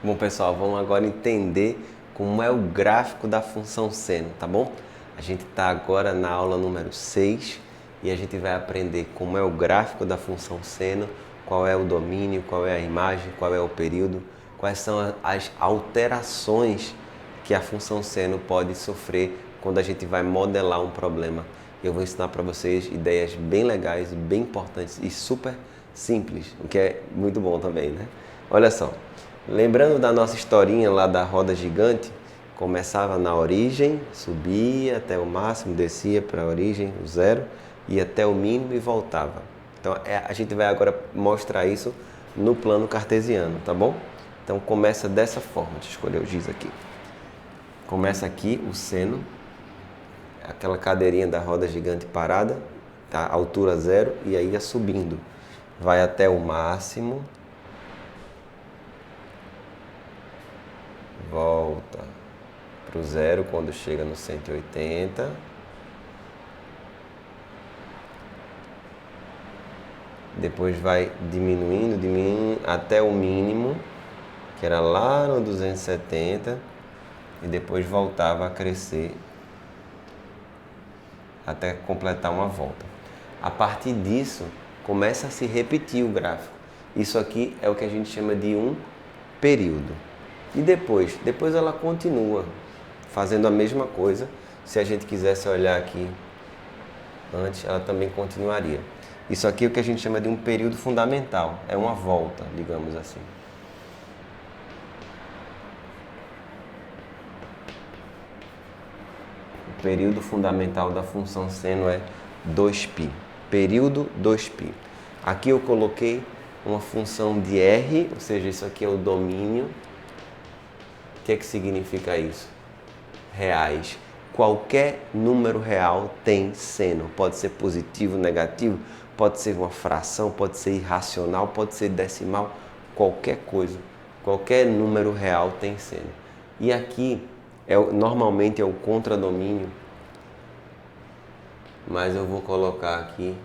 Bom, pessoal, vamos agora entender como é o gráfico da função seno, tá bom? A gente está agora na aula número 6 e a gente vai aprender como é o gráfico da função seno, qual é o domínio, qual é a imagem, qual é o período, quais são as alterações que a função seno pode sofrer quando a gente vai modelar um problema. Eu vou ensinar para vocês ideias bem legais, bem importantes e super simples, o que é muito bom também, né? Olha só. Lembrando da nossa historinha lá da roda gigante, começava na origem, subia até o máximo, descia para a origem, o zero, ia até o mínimo e voltava. Então a gente vai agora mostrar isso no plano cartesiano, tá bom? Então começa dessa forma, deixa eu escolher o giz aqui. Começa aqui o seno, aquela cadeirinha da roda gigante parada, tá? Altura zero, e aí ia subindo. Vai até o máximo. Volta para o zero quando chega no 180. Depois vai diminuindo, diminuindo até o mínimo, que era lá no 270. E depois voltava a crescer até completar uma volta. A partir disso, começa a se repetir o gráfico. Isso aqui é o que a gente chama de um período. E depois ela continua fazendo a mesma coisa. Se a gente quisesse olhar aqui antes, ela também continuaria. Isso aqui é o que a gente chama de um período fundamental. É uma volta, digamos assim. O período fundamental da função seno é 2π. Período 2π. Aqui eu coloquei uma função de R, ou seja, isso aqui é o domínio. O que é que significa isso? Reais. Qualquer número real tem seno. Pode ser positivo, negativo, pode ser uma fração, pode ser irracional, pode ser decimal, qualquer coisa. Qualquer número real tem seno. E aqui, normalmente é o contradomínio, mas eu vou colocar aqui.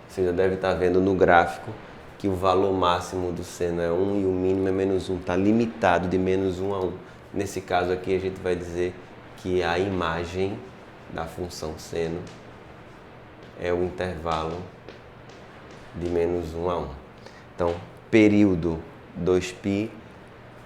Você já deve estar vendo no gráfico que o valor máximo do seno é 1 e o mínimo é menos 1. Está limitado de menos 1 a 1. Nesse caso aqui a gente vai dizer que a imagem da função seno é o intervalo de menos 1 a 1. Então, período 2π,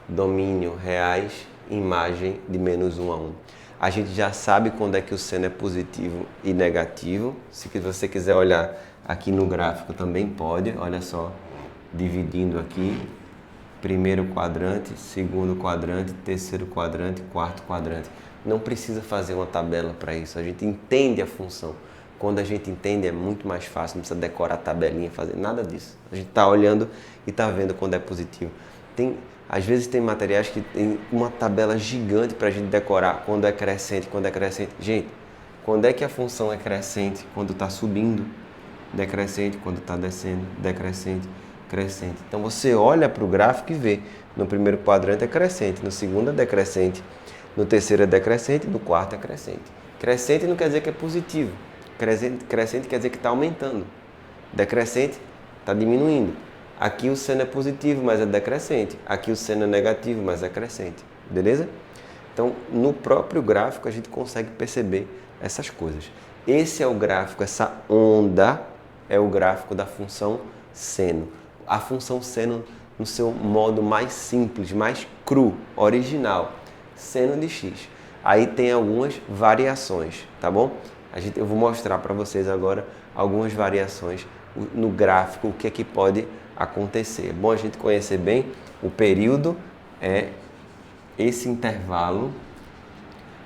domínio reais, imagem de menos 1 a 1. A gente já sabe quando é que o seno é positivo e negativo. Se você quiser olhar aqui no gráfico também pode, olha só, dividindo aqui, primeiro quadrante, segundo quadrante, terceiro quadrante, quarto quadrante. Não precisa fazer uma tabela para isso, a gente entende a função. Quando a gente entende é muito mais fácil, não precisa decorar a tabelinha, fazer nada disso. A gente está olhando e está vendo quando é positivo. Às vezes tem materiais que tem uma tabela gigante para a gente decorar quando é crescente, quando é crescente. Gente, quando é que a função é crescente? Quando está subindo. Decrescente quando está descendo, decrescente, crescente. Então você olha para o gráfico e vê. No primeiro quadrante é crescente, no segundo é decrescente, no terceiro é decrescente, no quarto é crescente. Crescente não quer dizer que é positivo. Crescente quer dizer que está aumentando. Decrescente está diminuindo. Aqui o seno é positivo, mas é decrescente. Aqui o seno é negativo, mas é crescente. Beleza? Então, no próprio gráfico a gente consegue perceber essas coisas. Esse é o gráfico, essa onda é o gráfico da função seno. A função seno no seu modo mais simples, mais cru, original, seno de x. Aí tem algumas variações, tá bom? Eu vou mostrar para vocês agora algumas variações no gráfico, o que é que pode acontecer. É bom a gente conhecer bem o período, é esse intervalo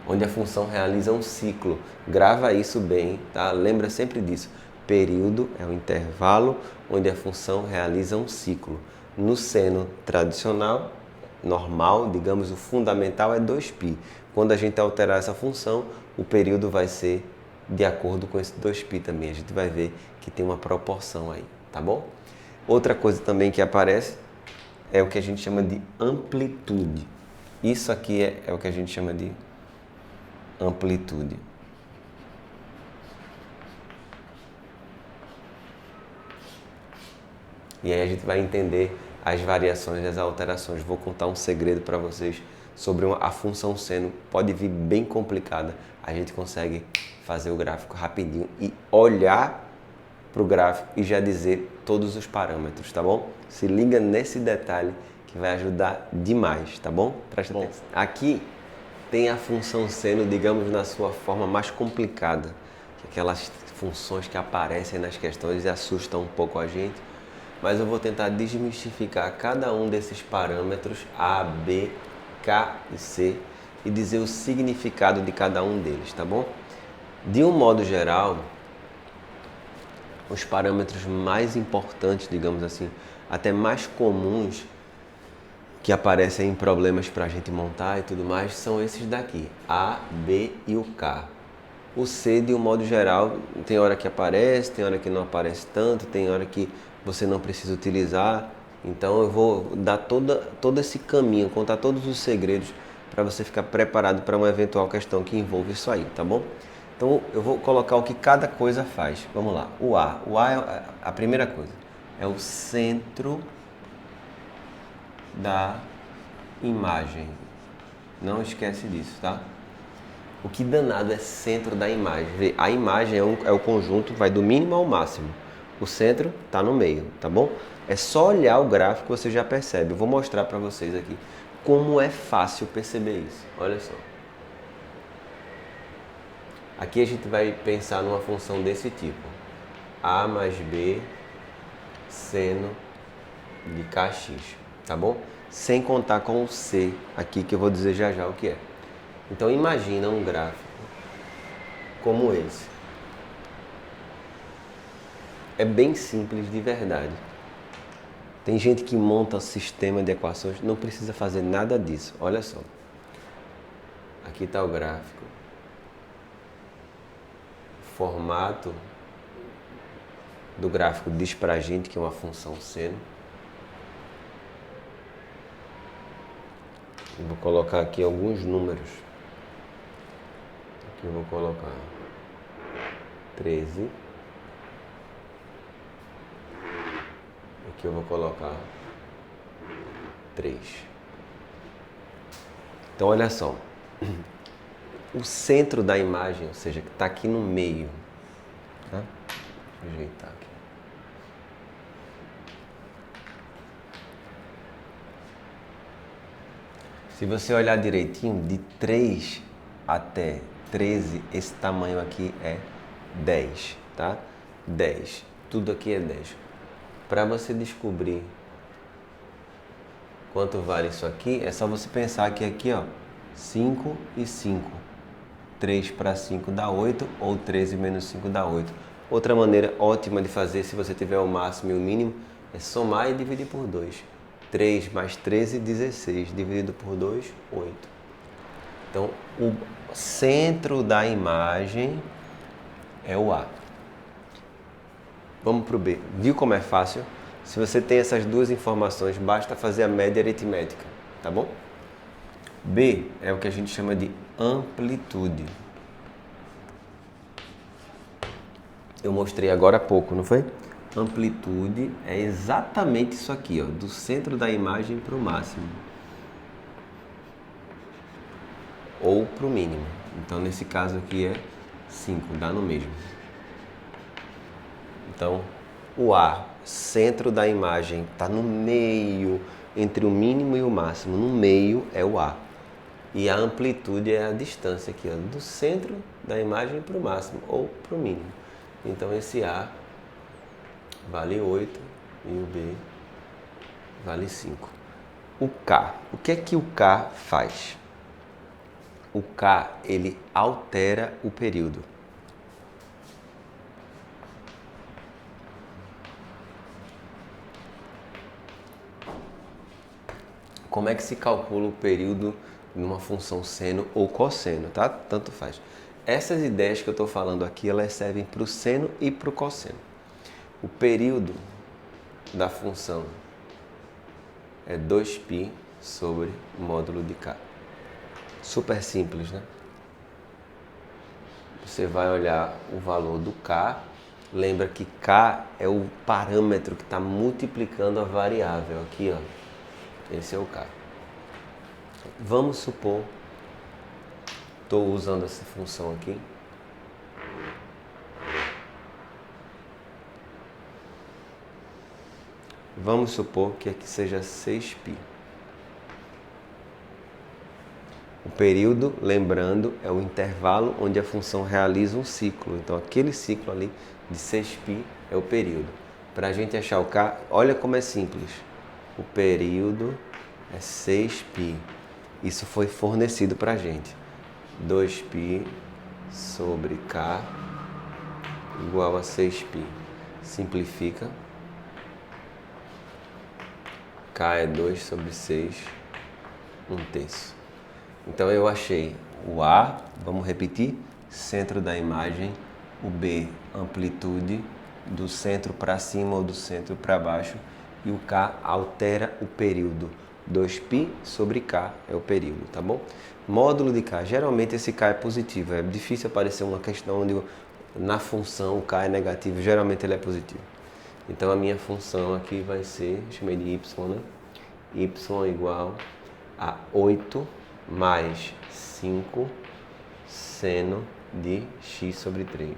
onde a função realiza um ciclo. Grava isso bem, tá? Lembra sempre disso. Período é o intervalo onde a função realiza um ciclo. No seno tradicional, normal, digamos, o fundamental é 2π. Quando a gente alterar essa função, o período vai ser de acordo com esse 2π também. A gente vai ver que tem uma proporção aí, tá bom? Outra coisa também que aparece é o que a gente chama de amplitude. Isso aqui é o que a gente chama de amplitude. E aí a gente vai entender as variações e as alterações. Vou contar um segredo para vocês sobre a função seno. Pode vir bem complicada, a gente consegue fazer o gráfico rapidinho e olhar para o gráfico e já dizer todos os parâmetros, tá bom? Se liga nesse detalhe que vai ajudar demais, tá bom? Presta atenção. Aqui tem a função seno, digamos, na sua forma mais complicada, aquelas funções que aparecem nas questões e assustam um pouco a gente, mas eu vou tentar desmistificar cada um desses parâmetros A, B, K e C e dizer o significado de cada um deles, tá bom? De um modo geral, os parâmetros mais importantes, digamos assim, até mais comuns que aparecem em problemas para a gente montar e tudo mais, são esses daqui, A, B e o K. O C, de um modo geral, tem hora que aparece, tem hora que não aparece tanto, tem hora que você não precisa utilizar. Então eu vou dar todo esse caminho, contar todos os segredos para você ficar preparado para uma eventual questão que envolve isso aí, tá bom? Então eu vou colocar o que cada coisa faz. Vamos lá, o A. O A é a primeira coisa, é o centro da imagem. Não esquece disso, tá? O que danado é centro da imagem? A imagem é o conjunto, vai do mínimo ao máximo. O centro está no meio, tá bom? É só olhar o gráfico que você já percebe. Eu vou mostrar para vocês aqui como é fácil perceber isso. Olha só. Aqui a gente vai pensar numa função desse tipo. A mais B seno de kx, tá bom? Sem contar com o C aqui, que eu vou dizer já já o que é. Então imagina um gráfico como esse. É bem simples de verdade. Tem gente que monta sistema de equações, não precisa fazer nada disso. Olha só. Aqui está o gráfico. O formato do gráfico diz pra gente que é uma função seno. Eu vou colocar aqui alguns números. Aqui eu vou colocar 13. Aqui eu vou colocar 3. Então olha só. O centro da imagem, ou seja, que está aqui no meio. Tá? Deixa eu ajeitar aqui. Se você olhar direitinho, de 3 até 13, esse tamanho aqui é 10, tá? 10. Tudo aqui é 10. Para você descobrir quanto vale isso aqui, é só você pensar que aqui, ó, 5 e 5. 3 para 5 dá 8, ou 13 menos 5 dá 8. Outra maneira ótima de fazer, se você tiver o máximo e o mínimo, é somar e dividir por 2. 3 mais 13, 16. Dividido por 2, 8. Então, o centro da imagem é o A. Vamos para o B. Viu como é fácil? Se você tem essas duas informações, basta fazer a média aritmética, tá bom? B é o que a gente chama de amplitude. Eu mostrei agora há pouco, não foi? Amplitude é exatamente isso aqui, ó, do centro da imagem para o máximo. Ou para o mínimo. Então, nesse caso aqui é 5, dá no mesmo. Então, o A, centro da imagem, está no meio, entre o mínimo e o máximo. No meio é o A. E a amplitude é a distância aqui, ó, do centro da imagem para o máximo, ou para o mínimo. Então, esse A vale 8 e o B vale 5. O K. O que é que o K faz? O K, ele altera o período. Como é que se calcula o período numa função seno ou cosseno, tá? Tanto faz. Essas ideias que eu estou falando aqui, elas servem para o seno e para o cosseno. O período da função é 2π sobre o módulo de K. Super simples, né? Você vai olhar o valor do K, lembra que K é o parâmetro que está multiplicando a variável. Aqui, ó, esse é o K. Vamos supor, estou usando essa função aqui. Vamos supor que aqui seja 6π. O período, lembrando, é o intervalo onde a função realiza um ciclo. Então, aquele ciclo ali de 6π é o período. Para a gente achar o K, olha como é simples. O período é 6π. Isso foi fornecido para a gente. 2π sobre K igual a 6π. Simplifica. K é 2 sobre 6, 1/3. Então eu achei o A, vamos repetir, centro da imagem, o B, amplitude, do centro para cima ou do centro para baixo, e o K altera o período. 2π sobre K é o período, tá bom? Módulo de K, geralmente esse K é positivo, é difícil aparecer uma questão onde na função o K é negativo, geralmente ele é positivo. Então a minha função aqui vai ser, chamei de y, né? Y igual a 8 mais 5 seno de x sobre 3.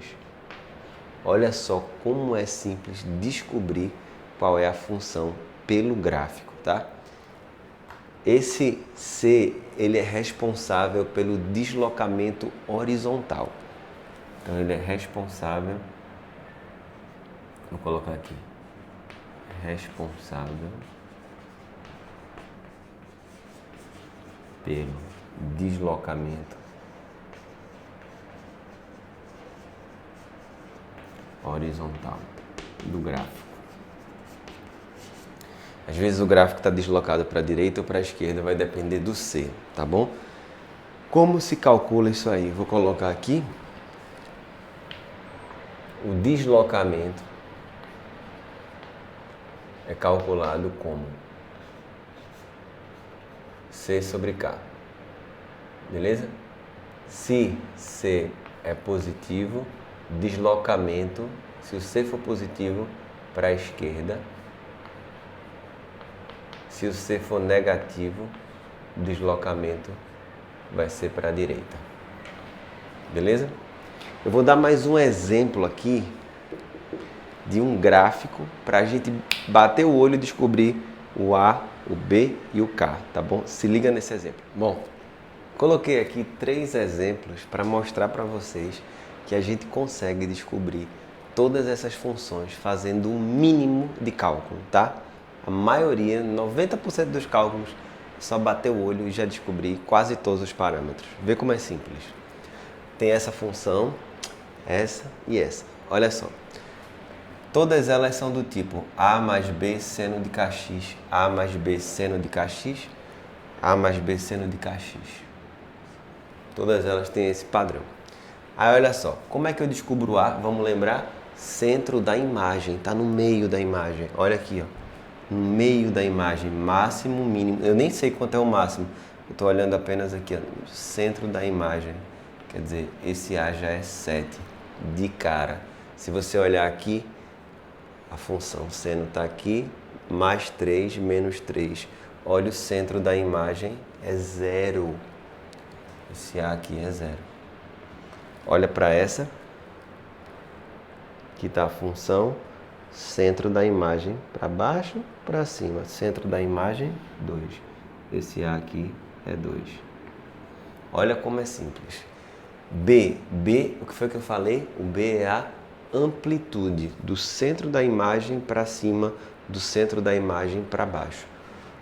Olha só como é simples descobrir qual é a função pelo gráfico, tá? Esse C, ele é responsável pelo deslocamento horizontal. Então ele é responsável, vou colocar aqui, responsável pelo deslocamento horizontal do gráfico. Às vezes o gráfico está deslocado para a direita ou para a esquerda, vai depender do C, tá bom? Como se calcula isso aí? Vou colocar aqui o deslocamento é calculado como C sobre K, beleza? Se C é positivo, deslocamento, se o C for positivo, para a esquerda. Se o C for negativo, o deslocamento vai ser para a direita. Beleza? Eu vou dar mais um exemplo aqui de um gráfico para a gente bater o olho e descobrir o A, o B e o K, tá bom? Se liga nesse exemplo. Bom, coloquei aqui 3 exemplos para mostrar para vocês que a gente consegue descobrir todas essas funções fazendo o mínimo de cálculo, tá? A maioria, 90% dos cálculos, só bater o olho e já descobrir quase todos os parâmetros. Vê como é simples. Tem essa função, essa e essa. Olha só. Todas elas são do tipo A mais B seno de kx, A mais B seno de kx, A mais B seno de kx. Todas elas têm esse padrão. Aí olha só, como é que eu descubro o A? Vamos lembrar? Centro da imagem, está no meio da imagem. Olha aqui, ó. No meio da imagem, máximo, mínimo. Eu nem sei quanto é o máximo. Eu estou olhando apenas aqui, ó, no centro da imagem. Quer dizer, esse A já é 7 de cara. Se você olhar aqui, a função seno está aqui, mais 3, menos 3. Olha o centro da imagem, é 0. Esse A aqui é 0. Olha para essa. Aqui está a função, centro da imagem para baixo, para cima. Centro da imagem, 2. Esse A aqui é 2. Olha como é simples. B, o que foi que eu falei? O B é a amplitude do centro da imagem para cima, do centro da imagem para baixo.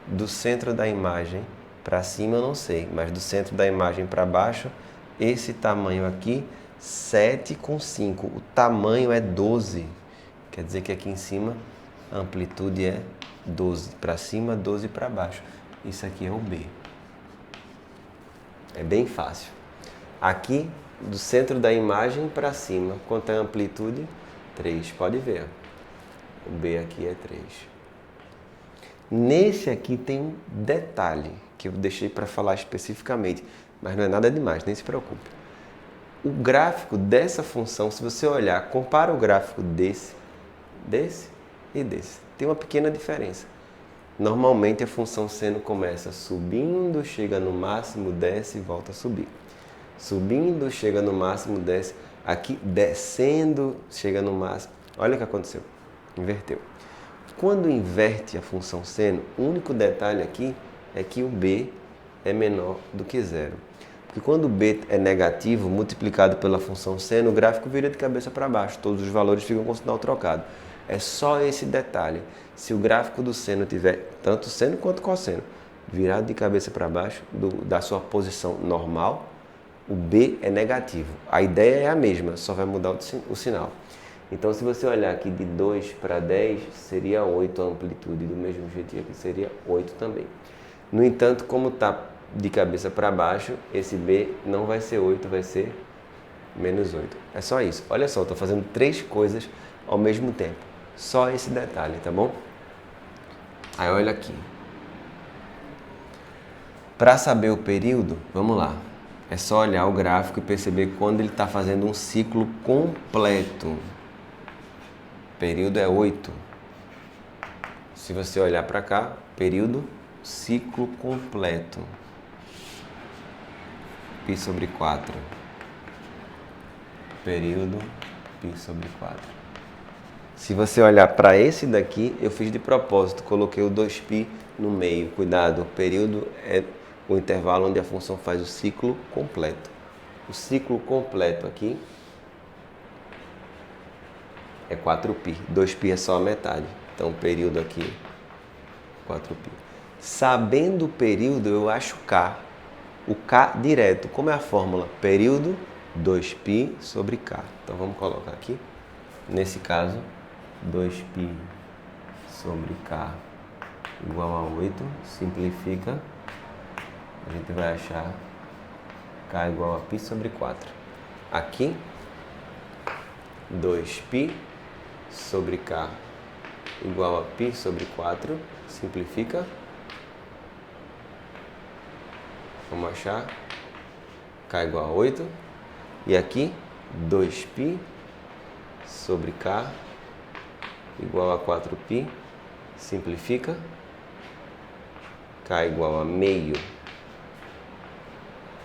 Do centro da imagem para cima eu não sei, mas do centro da imagem para baixo, esse tamanho aqui, 7/5. O tamanho é 12. Quer dizer que aqui em cima a amplitude é 12 para cima, 12 para baixo. Isso aqui é o B. É bem fácil. Aqui, do centro da imagem para cima, quanto é a amplitude? 3. Pode ver. O B aqui é 3. Nesse aqui tem um detalhe que eu deixei para falar especificamente, mas não é nada demais, nem se preocupe. O gráfico dessa função, se você olhar, compara o gráfico desse e desse. Tem uma pequena diferença. Normalmente a função seno começa subindo, chega no máximo, desce e volta a subir. Subindo, chega no máximo, desce. Aqui descendo, chega no máximo. Olha o que aconteceu. Inverteu. Quando inverte a função seno, o único detalhe aqui é que o b é menor do que zero. Porque quando o b é negativo, multiplicado pela função seno, o gráfico vira de cabeça para baixo. Todos os valores ficam com o sinal trocado. É só esse detalhe. Se o gráfico do seno tiver tanto seno quanto cosseno virado de cabeça para baixo da sua posição normal, o b é negativo. A ideia é a mesma, só vai mudar o sinal. Então, se você olhar aqui de 2 para 10, seria 8 a amplitude, do mesmo jeito que aqui seria 8 também. No entanto, como está de cabeça para baixo, esse b não vai ser 8, vai ser menos 8. É só isso. Olha só, eu estou fazendo 3 coisas ao mesmo tempo. Só esse detalhe, tá bom? Aí olha aqui. Para saber o período, vamos lá. É só olhar o gráfico e perceber quando ele está fazendo um ciclo completo. Período é 8. Se você olhar para cá, período, ciclo completo. Π sobre 4. Período, π sobre 4. Se você olhar para esse daqui, eu fiz de propósito, coloquei o 2π no meio. Cuidado, o período é o intervalo onde a função faz o ciclo completo. O ciclo completo aqui é 4π. 2π é só a metade. Então, o período aqui, 4π. Sabendo o período, eu acho K. O K direto. Como é a fórmula? Período 2π sobre K. Então, vamos colocar aqui. Nesse caso, 2π sobre K igual a 8. Simplifica. A gente vai achar K igual a π sobre 4. Aqui, 2π sobre K igual a π sobre 4. Simplifica. Vamos achar K igual a 8. E aqui, 2π sobre K igual a 4π. Simplifica. K igual a meio.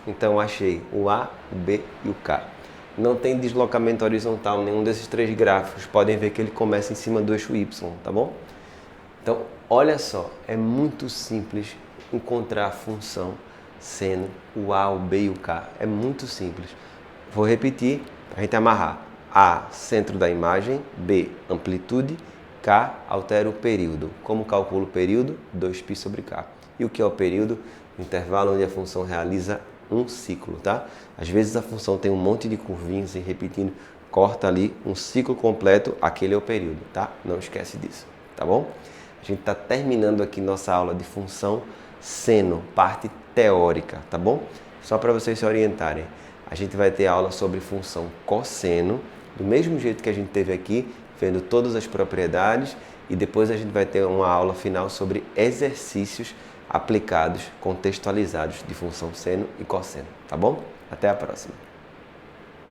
Então, achei o A, o B e o K. Não tem deslocamento horizontal, nenhum desses 3 gráficos. Podem ver que ele começa em cima do eixo Y, tá bom? Então, olha só, é muito simples encontrar a função seno, o A, o B e o K. É muito simples. Vou repetir para a gente amarrar. A, centro da imagem. B, amplitude. K, altera o período. Como calculo o período? 2π sobre K. E o que é o período? O intervalo onde a função realiza um ciclo, tá? Às vezes a função tem um monte de curvinhas e repetindo, corta ali um ciclo completo, aquele é o período, tá? Não esquece disso, tá bom? A gente está terminando aqui nossa aula de função seno, parte teórica, tá bom? Só para vocês se orientarem, a gente vai ter aula sobre função cosseno, do mesmo jeito que a gente teve aqui, vendo todas as propriedades, e depois a gente vai ter uma aula final sobre exercícios aplicados, contextualizados de função seno e cosseno, tá bom? Até a próxima!